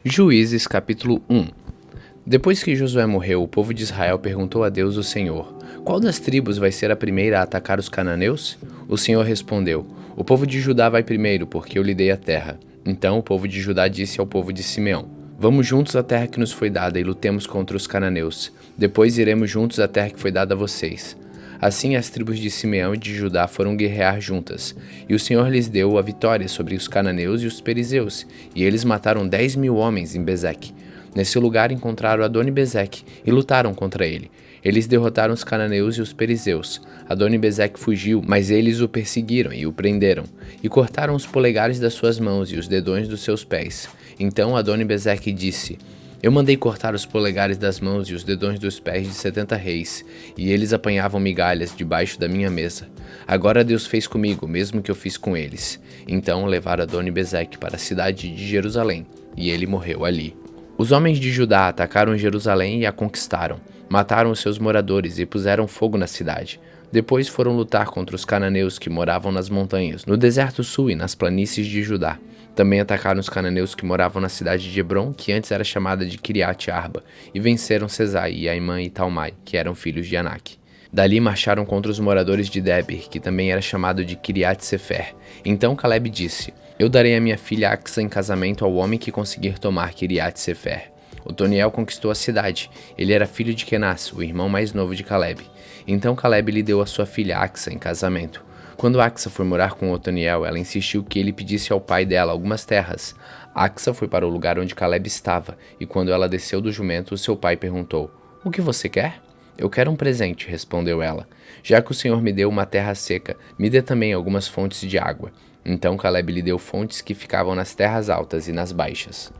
Juízes capítulo 1. Depois que Josué morreu, o povo de Israel perguntou a Deus o Senhor: qual das tribos vai ser a primeira a atacar os cananeus? O Senhor respondeu: o povo de Judá vai primeiro, porque eu lhe dei a terra. Então o povo de Judá disse ao povo de Simeão: vamos juntos à terra que nos foi dada e lutemos contra os cananeus. Depois iremos juntos à terra que foi dada a vocês. Assim as tribos de Simeão e de Judá foram guerrear juntas, e o Senhor lhes deu a vitória sobre os cananeus e os perizeus, e eles mataram 10.000 homens em Bezeque. Nesse lugar encontraram Adoni-Bezeque e lutaram contra ele. Eles derrotaram os cananeus e os perizeus. Adoni-Bezeque fugiu, mas eles o perseguiram e o prenderam, e cortaram os polegares das suas mãos e os dedões dos seus pés. Então Adoni-Bezeque disse: eu mandei cortar os polegares das mãos e os dedões dos pés de 70 reis, e eles apanhavam migalhas debaixo da minha mesa. Agora Deus fez comigo o mesmo que eu fiz com eles. Então levaram Adoni-Bezeque para a cidade de Jerusalém, e ele morreu ali. Os homens de Judá atacaram Jerusalém e a conquistaram. Mataram os seus moradores e puseram fogo na cidade. Depois foram lutar contra os cananeus que moravam nas montanhas, no deserto sul e nas planícies de Judá. Também atacaram os cananeus que moravam na cidade de Hebrom, que antes era chamada de Kiriat Arba, e venceram Sesai e Aimã e Talmai, que eram filhos de Anak. Dali marcharam contra os moradores de Debir, que também era chamado de Kiriat Sefer. Então Caleb disse: eu darei a minha filha Axa em casamento ao homem que conseguir tomar Kiriat Sefer. Otoniel conquistou a cidade. Ele era filho de Kenaz, o irmão mais novo de Caleb. Então Caleb lhe deu a sua filha Axa em casamento. Quando Axa foi morar com Otoniel, ela insistiu que ele pedisse ao pai dela algumas terras. Axa foi para o lugar onde Caleb estava, e quando ela desceu do jumento, seu pai perguntou: o que você quer? Eu quero um presente, respondeu ela. Já que o Senhor me deu uma terra seca, me dê também algumas fontes de água. Então Caleb lhe deu fontes que ficavam nas terras altas e nas baixas.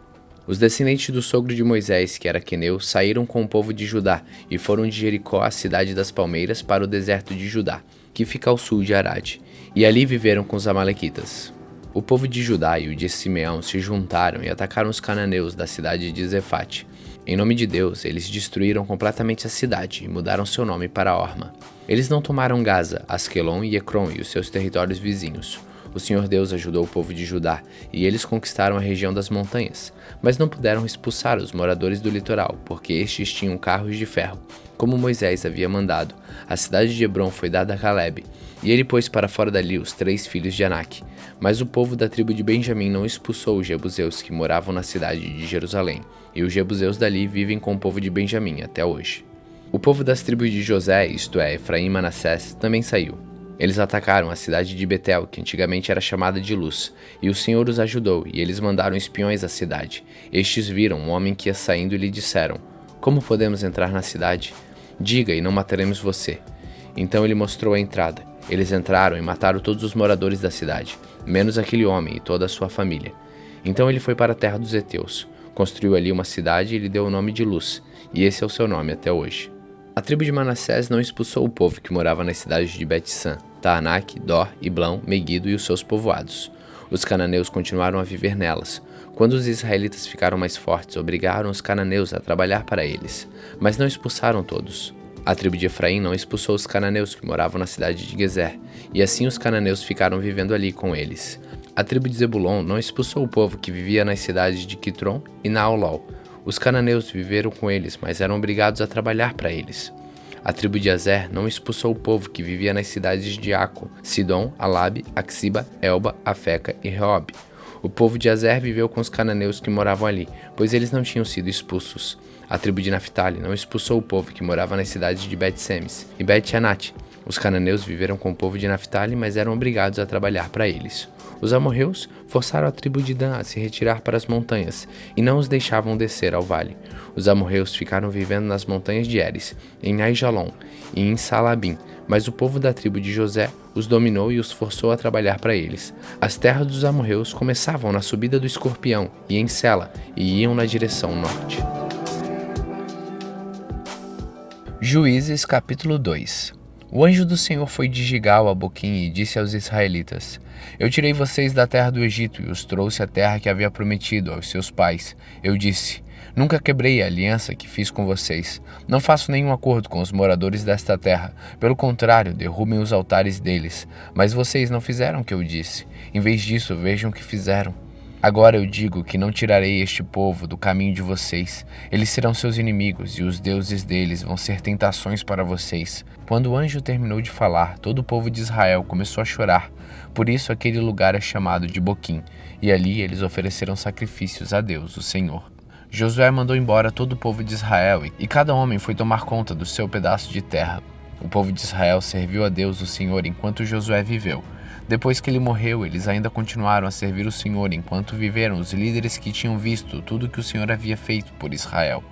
Os descendentes do sogro de Moisés, que era queneu, saíram com o povo de Judá e foram de Jericó, a cidade das palmeiras, para o deserto de Judá, que fica ao sul de Arade, e ali viveram com os amalequitas. O povo de Judá e o de Simeão se juntaram e atacaram os cananeus da cidade de Zefate. Em nome de Deus, eles destruíram completamente a cidade e mudaram seu nome para Orma. Eles não tomaram Gaza, Asquelon e Ecrom e os seus territórios vizinhos. O Senhor Deus ajudou o povo de Judá, e eles conquistaram a região das montanhas, mas não puderam expulsar os moradores do litoral, porque estes tinham carros de ferro. Como Moisés havia mandado, a cidade de Hebrom foi dada a Caleb, e ele pôs para fora dali os 3 filhos de Anak. Mas o povo da tribo de Benjamim não expulsou os jebuseus que moravam na cidade de Jerusalém, e os jebuseus dali vivem com o povo de Benjamim até hoje. O povo das tribos de José, isto é, Efraim e Manassés, também saiu. Eles atacaram a cidade de Betel, que antigamente era chamada de Luz, e o Senhor os ajudou, e eles mandaram espiões à cidade. Estes viram um homem que ia saindo e lhe disseram: como podemos entrar na cidade? Diga, e não mataremos você. Então ele mostrou a entrada. Eles entraram e mataram todos os moradores da cidade, menos aquele homem e toda a sua família. Então ele foi para a terra dos heteus, construiu ali uma cidade e lhe deu o nome de Luz, e esse é o seu nome até hoje. A tribo de Manassés não expulsou o povo que morava nas cidades de Bet-San, Taanak, Dor, Iblão, Meguido e os seus povoados. Os cananeus continuaram a viver nelas. Quando os israelitas ficaram mais fortes, obrigaram os cananeus a trabalhar para eles, mas não expulsaram todos. A tribo de Efraim não expulsou os cananeus que moravam na cidade de Gezer, e assim os cananeus ficaram vivendo ali com eles. A tribo de Zebulon não expulsou o povo que vivia nas cidades de Quitron e Naolol. Os cananeus viveram com eles, mas eram obrigados a trabalhar para eles. A tribo de Azer não expulsou o povo que vivia nas cidades de Aco, Sidom, Alabe, Axiba, Elba, Afeca e Reob. O povo de Azer viveu com os cananeus que moravam ali, pois eles não tinham sido expulsos. A tribo de Naphtali não expulsou o povo que morava nas cidades de Bet-Semes e Bet-Anat. Os cananeus viveram com o povo de Naphtali, mas eram obrigados a trabalhar para eles. Os amorreus forçaram a tribo de Dan a se retirar para as montanhas e não os deixavam descer ao vale. Os amorreus ficaram vivendo nas montanhas de Eres, em Aijalon e em Salabim, mas o povo da tribo de José os dominou e os forçou a trabalhar para eles. As terras dos amorreus começavam na subida do Escorpião e em Sela e iam na direção norte. Juízes capítulo 2. O anjo do Senhor foi de Gigal a Boquim e disse aos israelitas: eu tirei vocês da terra do Egito e os trouxe à terra que havia prometido aos seus pais. Eu disse: nunca quebrei a aliança que fiz com vocês. Não faço nenhum acordo com os moradores desta terra. Pelo contrário, derrubem os altares deles. Mas vocês não fizeram o que eu disse. Em vez disso, vejam o que fizeram. Agora eu digo que não tirarei este povo do caminho de vocês. Eles serão seus inimigos, e os deuses deles vão ser tentações para vocês. Quando o anjo terminou de falar, todo o povo de Israel começou a chorar. Por isso aquele lugar é chamado de Boquim, e ali eles ofereceram sacrifícios a Deus, o Senhor. Josué mandou embora todo o povo de Israel, e cada homem foi tomar conta do seu pedaço de terra. O povo de Israel serviu a Deus, o Senhor, enquanto Josué viveu. Depois que ele morreu, eles ainda continuaram a servir o Senhor enquanto viveram os líderes que tinham visto tudo que o Senhor havia feito por Israel.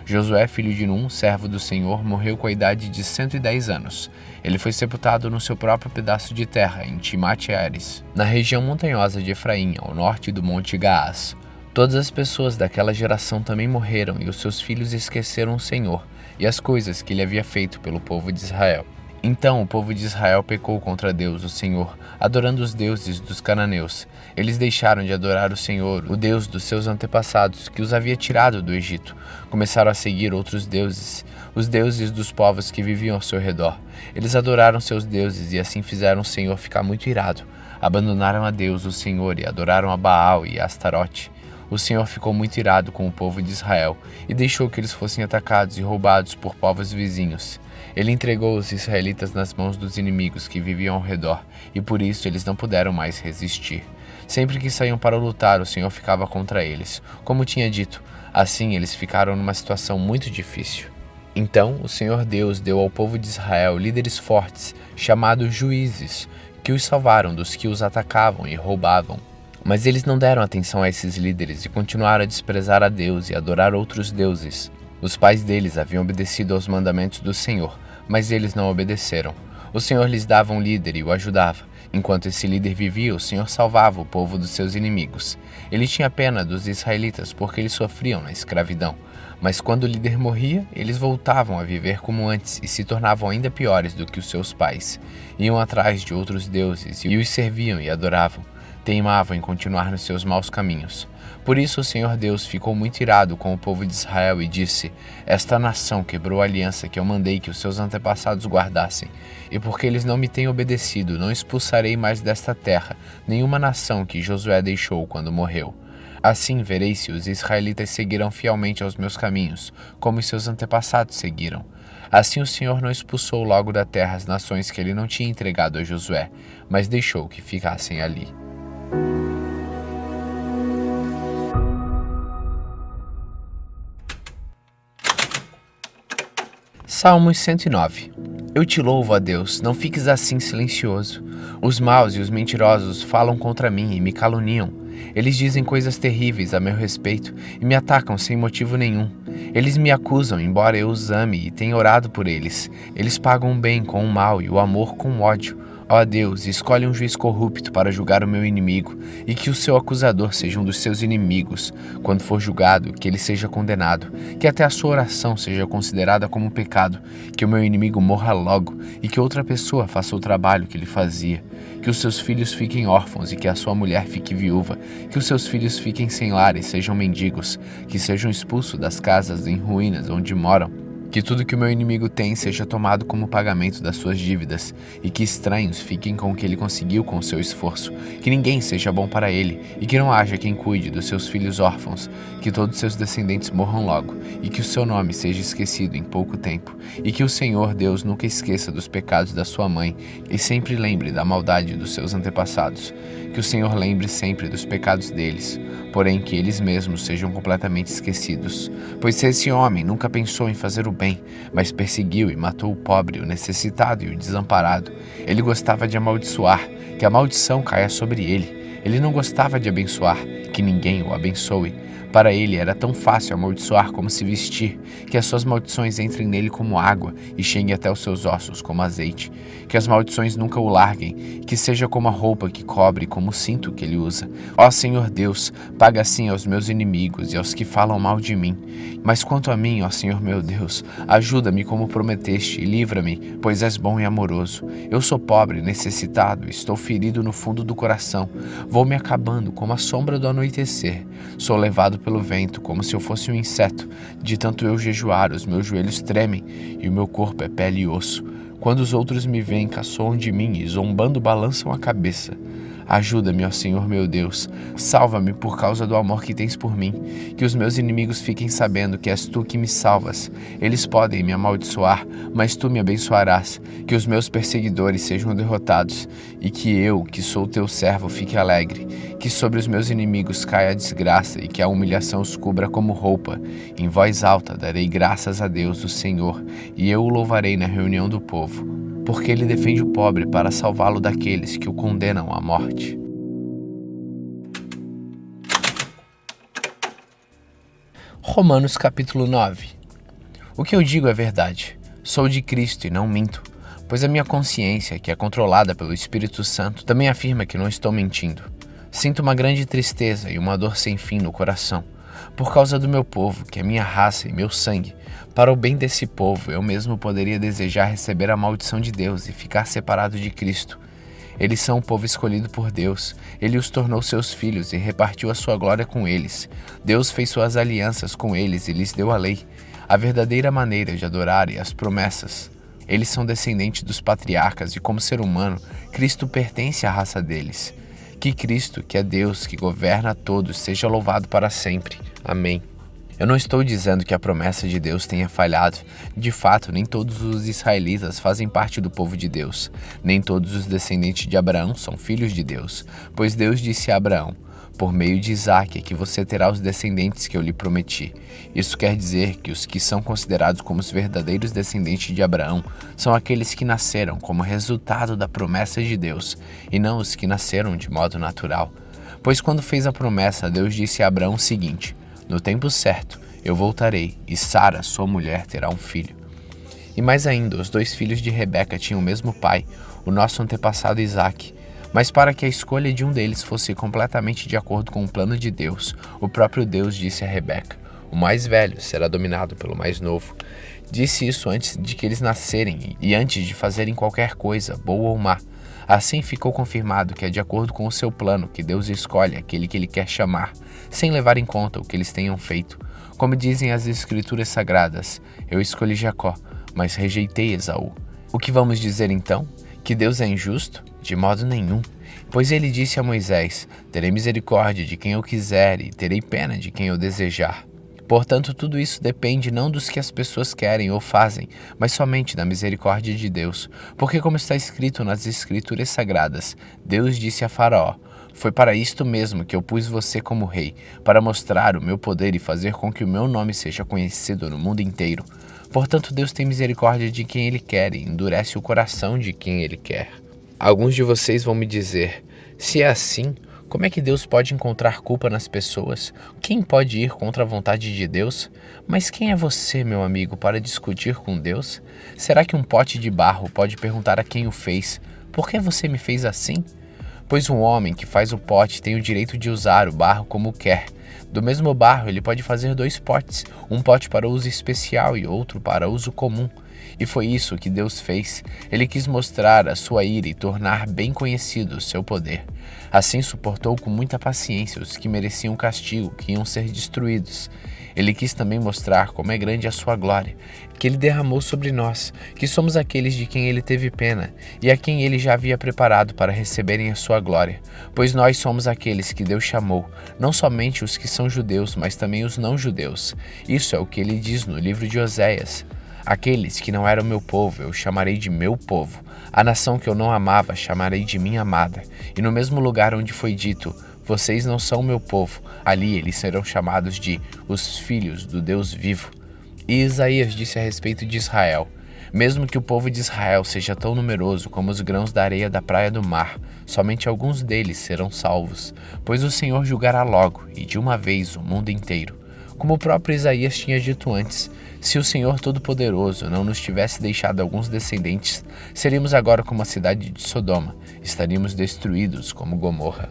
Josué, filho de Num, servo do Senhor, morreu com a idade de 110 anos. Ele foi sepultado no seu próprio pedaço de terra, em Timate-Heres, na região montanhosa de Efraim, ao norte do Monte Gaás. Todas as pessoas daquela geração também morreram, e os seus filhos esqueceram o Senhor e as coisas que ele havia feito pelo povo de Israel. Então o povo de Israel pecou contra Deus, o Senhor, adorando os deuses dos cananeus. Eles deixaram de adorar o Senhor, o Deus dos seus antepassados, que os havia tirado do Egito. Começaram a seguir outros deuses, os deuses dos povos que viviam ao seu redor. Eles adoraram seus deuses e assim fizeram o Senhor ficar muito irado. Abandonaram a Deus, o Senhor, e adoraram a Baal e a Astarote. O Senhor ficou muito irado com o povo de Israel e deixou que eles fossem atacados e roubados por povos vizinhos. Ele entregou os israelitas nas mãos dos inimigos que viviam ao redor, e por isso eles não puderam mais resistir. Sempre que saíam para lutar, o Senhor ficava contra eles, como tinha dito. Assim, eles ficaram numa situação muito difícil. Então, o Senhor Deus deu ao povo de Israel líderes fortes, chamados juízes, que os salvaram dos que os atacavam e roubavam. Mas eles não deram atenção a esses líderes e continuaram a desprezar a Deus e adorar outros deuses. Os pais deles haviam obedecido aos mandamentos do Senhor, mas eles não obedeceram. O Senhor lhes dava um líder e o ajudava. Enquanto esse líder vivia, o Senhor salvava o povo dos seus inimigos. Ele tinha pena dos israelitas porque eles sofriam na escravidão. Mas quando o líder morria, eles voltavam a viver como antes e se tornavam ainda piores do que os seus pais. Iam atrás de outros deuses e os serviam e adoravam. Teimavam em continuar nos seus maus caminhos. Por isso o Senhor Deus ficou muito irado com o povo de Israel e disse: Esta nação quebrou a aliança que eu mandei que os seus antepassados guardassem. E porque eles não me têm obedecido, não expulsarei mais desta terra nenhuma nação que Josué deixou quando morreu. Assim vereis se os israelitas seguirão fielmente aos meus caminhos, como os seus antepassados seguiram. Assim o Senhor não expulsou logo da terra as nações que ele não tinha entregado a Josué, mas deixou que ficassem ali. Salmos 109. Eu te louvo, ó Deus, não fiques assim silencioso. Os maus e os mentirosos falam contra mim e me caluniam. Eles dizem coisas terríveis a meu respeito e me atacam sem motivo nenhum. Eles me acusam, embora eu os ame e tenha orado por eles. Eles pagam o bem com o mal e o amor com o ódio. Ó Deus, escolhe um juiz corrupto para julgar o meu inimigo, e que o seu acusador seja um dos seus inimigos. Quando for julgado, que ele seja condenado, que até a sua oração seja considerada como pecado, que o meu inimigo morra logo, e que outra pessoa faça o trabalho que ele fazia. Que os seus filhos fiquem órfãos e que a sua mulher fique viúva, que os seus filhos fiquem sem lar e sejam mendigos, que sejam expulsos das casas em ruínas onde moram. Que tudo que o meu inimigo tem seja tomado como pagamento das suas dívidas, e que estranhos fiquem com o que ele conseguiu com o seu esforço, que ninguém seja bom para ele, e que não haja quem cuide dos seus filhos órfãos, que todos seus descendentes morram logo, e que o seu nome seja esquecido em pouco tempo, e que o Senhor Deus nunca esqueça dos pecados da sua mãe, e sempre lembre da maldade dos seus antepassados, que o Senhor lembre sempre dos pecados deles, porém que eles mesmos sejam completamente esquecidos. Pois se esse homem nunca pensou em fazer o bem, mas perseguiu e matou o pobre, o necessitado e o desamparado, ele gostava de amaldiçoar, que a maldição caia sobre ele. Ele não gostava de abençoar, que ninguém o abençoe. Para ele era tão fácil amaldiçoar como se vestir, que as suas maldições entrem nele como água e cheguem até os seus ossos como azeite. Que as maldições nunca o larguem, que seja como a roupa que cobre, como o cinto que ele usa. Ó Senhor Deus, paga assim aos meus inimigos e aos que falam mal de mim. Mas quanto a mim, ó Senhor meu Deus, ajuda-me como prometeste e livra-me, pois és bom e amoroso. Eu sou pobre, necessitado, estou ferido no fundo do coração. Vou me acabando como a sombra do anoitecer. Sou levado pelo vento, como se eu fosse um inseto. De tanto eu jejuar, os meus joelhos tremem e o meu corpo é pele e osso. Quando os outros me veem, caçoam de mim e zombando balançam a cabeça. Ajuda-me, ó Senhor meu Deus. Salva-me por causa do amor que tens por mim. Que os meus inimigos fiquem sabendo que és tu que me salvas. Eles podem me amaldiçoar, mas tu me abençoarás. Que os meus perseguidores sejam derrotados e que eu, que sou teu servo, fique alegre. Que sobre os meus inimigos caia a desgraça e que a humilhação os cubra como roupa. Em voz alta darei graças a Deus, o Senhor, e eu o louvarei na reunião do povo, porque ele defende o pobre para salvá-lo daqueles que o condenam à morte. Romanos capítulo 9. O que eu digo é verdade. Sou de Cristo e não minto, pois a minha consciência, que é controlada pelo Espírito Santo, também afirma que não estou mentindo. Sinto uma grande tristeza e uma dor sem fim no coração, por causa do meu povo, que é minha raça e meu sangue. Para o bem desse povo, eu mesmo poderia desejar receber a maldição de Deus e ficar separado de Cristo. Eles são o povo escolhido por Deus. Ele os tornou seus filhos e repartiu a sua glória com eles. Deus fez suas alianças com eles e lhes deu a lei, a verdadeira maneira de adorar e as promessas. Eles são descendentes dos patriarcas e, como ser humano, Cristo pertence à raça deles. Que Cristo, que é Deus, que governa a todos, seja louvado para sempre. Amém. Eu não estou dizendo que a promessa de Deus tenha falhado. De fato, nem todos os israelitas fazem parte do povo de Deus. Nem todos os descendentes de Abraão são filhos de Deus. Pois Deus disse a Abraão: por meio de Isaque é que você terá os descendentes que eu lhe prometi. Isso quer dizer que os que são considerados como os verdadeiros descendentes de Abraão são aqueles que nasceram como resultado da promessa de Deus, e não os que nasceram de modo natural. Pois quando fez a promessa, Deus disse a Abraão o seguinte: no tempo certo, eu voltarei, e Sara, sua mulher, terá um filho. E mais ainda, os dois filhos de Rebeca tinham o mesmo pai, o nosso antepassado Isaque. Mas para que a escolha de um deles fosse completamente de acordo com o plano de Deus, o próprio Deus disse a Rebeca: o mais velho será dominado pelo mais novo. Disse isso antes de que eles nascerem e antes de fazerem qualquer coisa, boa ou má. Assim ficou confirmado que é de acordo com o seu plano que Deus escolhe aquele que ele quer chamar, sem levar em conta o que eles tenham feito. Como dizem as Escrituras Sagradas: eu escolhi Jacó, mas rejeitei Esaú. O que vamos dizer então? Que Deus é injusto? De modo nenhum. Pois ele disse a Moisés: terei misericórdia de quem eu quiser e terei pena de quem eu desejar. Portanto, tudo isso depende não dos que as pessoas querem ou fazem, mas somente da misericórdia de Deus. Porque, como está escrito nas Escrituras Sagradas, Deus disse a Faraó: foi para isto mesmo que eu pus você como rei, para mostrar o meu poder e fazer com que o meu nome seja conhecido no mundo inteiro. Portanto, Deus tem misericórdia de quem Ele quer e endurece o coração de quem Ele quer. Alguns de vocês vão me dizer: se é assim, como é que Deus pode encontrar culpa nas pessoas? Quem pode ir contra a vontade de Deus? Mas quem é você, meu amigo, para discutir com Deus? Será que um pote de barro pode perguntar a quem o fez: por que você me fez assim? Pois um homem que faz o pote tem o direito de usar o barro como quer. Do mesmo barro, ele pode fazer dois potes, um pote para uso especial e outro para uso comum. E foi isso que Deus fez. Ele quis mostrar a sua ira e tornar bem conhecido o seu poder. Assim suportou com muita paciência os que mereciam castigo, que iam ser destruídos. Ele quis também mostrar como é grande a sua glória, que ele derramou sobre nós, que somos aqueles de quem ele teve pena, e a quem ele já havia preparado para receberem a sua glória. Pois nós somos aqueles que Deus chamou, não somente os que são judeus, mas também os não-judeus. Isso é o que ele diz no livro de Oséias: aqueles que não eram meu povo, eu chamarei de meu povo. A nação que eu não amava, chamarei de minha amada. E no mesmo lugar onde foi dito: vocês não são meu povo, ali eles serão chamados de os filhos do Deus vivo. E Isaías disse a respeito de Israel: mesmo que o povo de Israel seja tão numeroso como os grãos da areia da praia do mar, somente alguns deles serão salvos, pois o Senhor julgará logo, e de uma vez, o mundo inteiro. Como o próprio Isaías tinha dito antes: se o Senhor Todo-Poderoso não nos tivesse deixado alguns descendentes, seríamos agora como a cidade de Sodoma, estaríamos destruídos como Gomorra.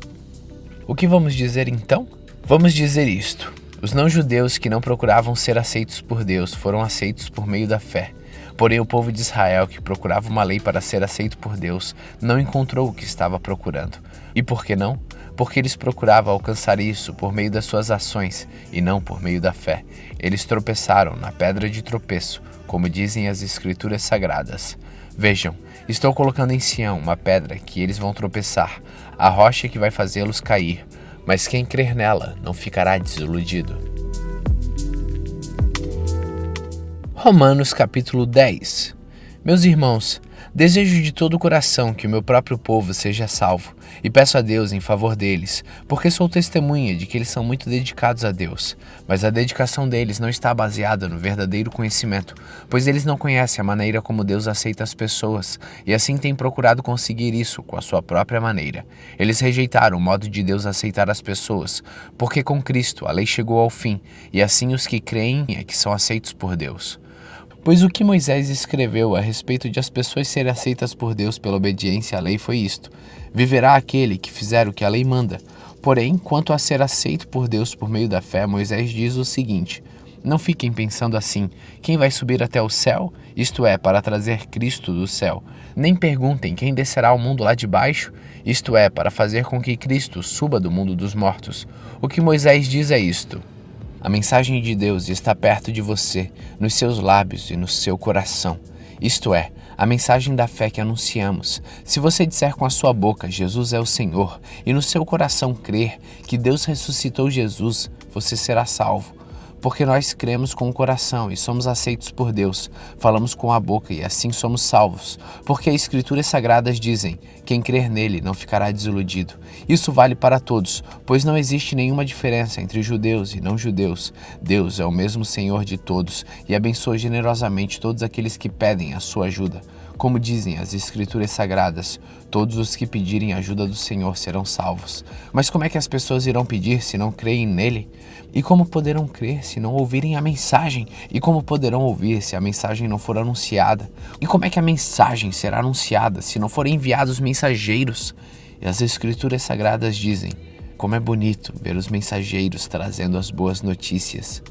O que vamos dizer então? Vamos dizer isto: os não-judeus que não procuravam ser aceitos por Deus foram aceitos por meio da fé. Porém, o povo de Israel, que procurava uma lei para ser aceito por Deus, não encontrou o que estava procurando. E por que não? Porque eles procuravam alcançar isso por meio das suas ações e não por meio da fé. Eles tropeçaram na pedra de tropeço, como dizem as Escrituras Sagradas. Vejam, estou colocando em Sião uma pedra que eles vão tropeçar, a rocha que vai fazê-los cair, mas quem crer nela não ficará desiludido. Romanos capítulo 10. Meus irmãos, desejo de todo o coração que o meu próprio povo seja salvo, e peço a Deus em favor deles, porque sou testemunha de que eles são muito dedicados a Deus. Mas a dedicação deles não está baseada no verdadeiro conhecimento, pois eles não conhecem a maneira como Deus aceita as pessoas, e assim têm procurado conseguir isso com a sua própria maneira. Eles rejeitaram o modo de Deus aceitar as pessoas, porque com Cristo a lei chegou ao fim, e assim os que creem é que são aceitos por Deus. Pois o que Moisés escreveu a respeito de as pessoas serem aceitas por Deus pela obediência à lei foi isto: viverá aquele que fizer o que a lei manda. Porém, quanto a ser aceito por Deus por meio da fé, Moisés diz o seguinte: não fiquem pensando assim, quem vai subir até o céu? Isto é, para trazer Cristo do céu. Nem perguntem quem descerá ao mundo lá de baixo? Isto é, para fazer com que Cristo suba do mundo dos mortos. O que Moisés diz é isto: a mensagem de Deus está perto de você, nos seus lábios e no seu coração. Isto é, a mensagem da fé que anunciamos. Se você disser com a sua boca, Jesus é o Senhor, e no seu coração crer que Deus ressuscitou Jesus, você será salvo. Porque nós cremos com o coração e somos aceitos por Deus, falamos com a boca e assim somos salvos. Porque as Escrituras Sagradas dizem: quem crer nele não ficará desiludido. Isso vale para todos, pois não existe nenhuma diferença entre judeus e não judeus. Deus é o mesmo Senhor de todos e abençoa generosamente todos aqueles que pedem a sua ajuda. Como dizem as Escrituras Sagradas, todos os que pedirem a ajuda do Senhor serão salvos. Mas como é que as pessoas irão pedir se não creem nele? E como poderão crer se não ouvirem a mensagem? E como poderão ouvir se a mensagem não for anunciada? E como é que a mensagem será anunciada se não forem enviados mensageiros? E as Escrituras Sagradas dizem: como é bonito ver os mensageiros trazendo as boas notícias.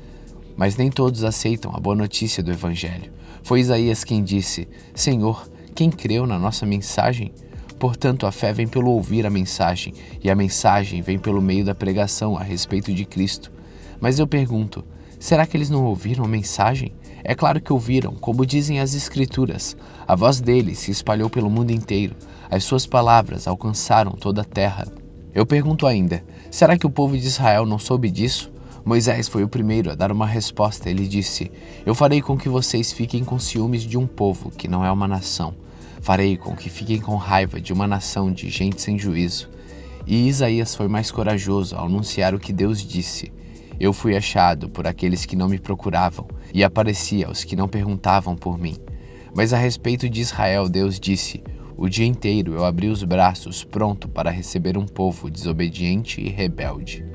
Mas nem todos aceitam a boa notícia do Evangelho. Foi Isaías quem disse: Senhor, quem creu na nossa mensagem? Portanto, a fé vem pelo ouvir a mensagem, e a mensagem vem pelo meio da pregação a respeito de Cristo. Mas eu pergunto, será que eles não ouviram a mensagem? É claro que ouviram, como dizem as Escrituras. A voz dele se espalhou pelo mundo inteiro. As suas palavras alcançaram toda a terra. Eu pergunto ainda, será que o povo de Israel não soube disso? Moisés foi o primeiro a dar uma resposta. Ele disse: eu farei com que vocês fiquem com ciúmes de um povo que não é uma nação. Farei com que fiquem com raiva de uma nação de gente sem juízo. E Isaías foi mais corajoso ao anunciar o que Deus disse: eu fui achado por aqueles que não me procuravam, e apareci aos que não perguntavam por mim. Mas a respeito de Israel, Deus disse: o dia inteiro eu abri os braços, pronto para receber um povo desobediente e rebelde.